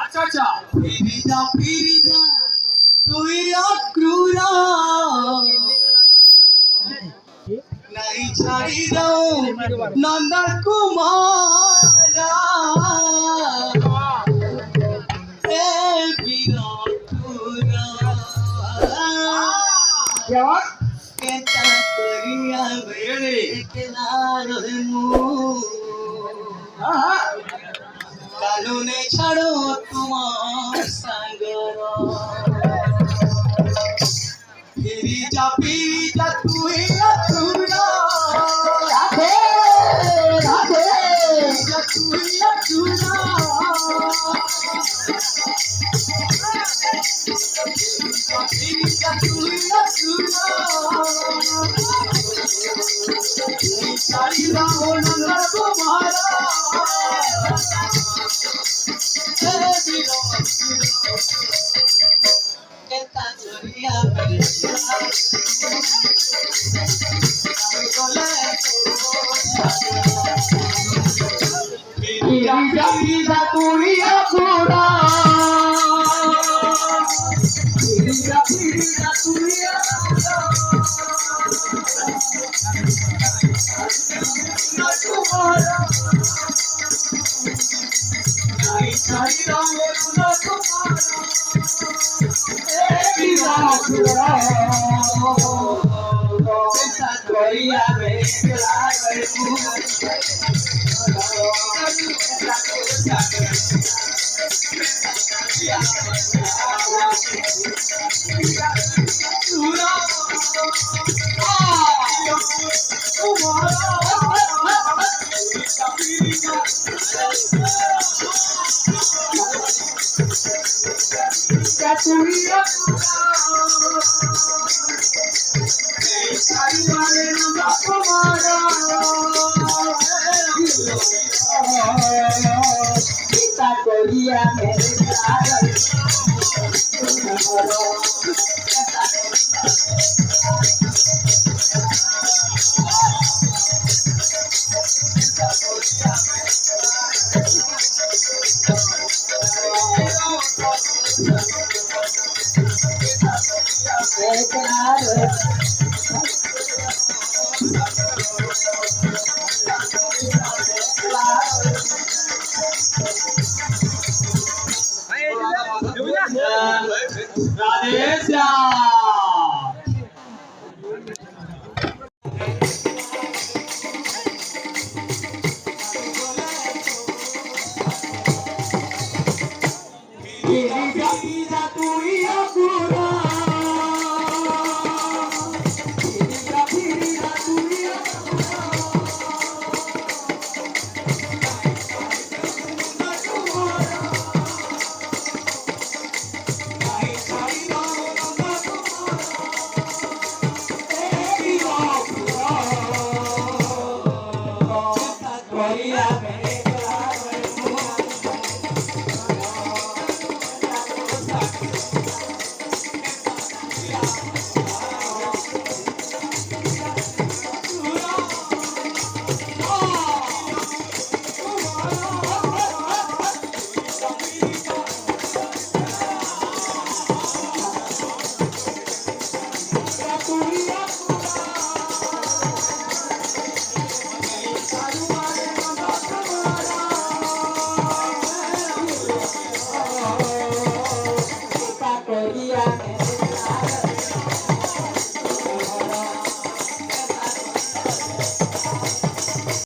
আচ্ছা আচ্ছা ফিরি যা তুই অক্রুরা নাই ছাড়ি দাও নন্দ কুমারা এ বিরতুরা কেমন কেতা করিয়া বেড়ে একলা রহমু কানুনে ছাড়ো তোমার সাগর ফিরি যা তুই অতুরা রাধে রাধে তুই অতুরা ফিরি যা তুই অতুরা চারিলা নন্দ কুমারা কেতা চরিয়া পিরা তুই অকুরা পিরা তুই রাধে শ্যাম Yeah.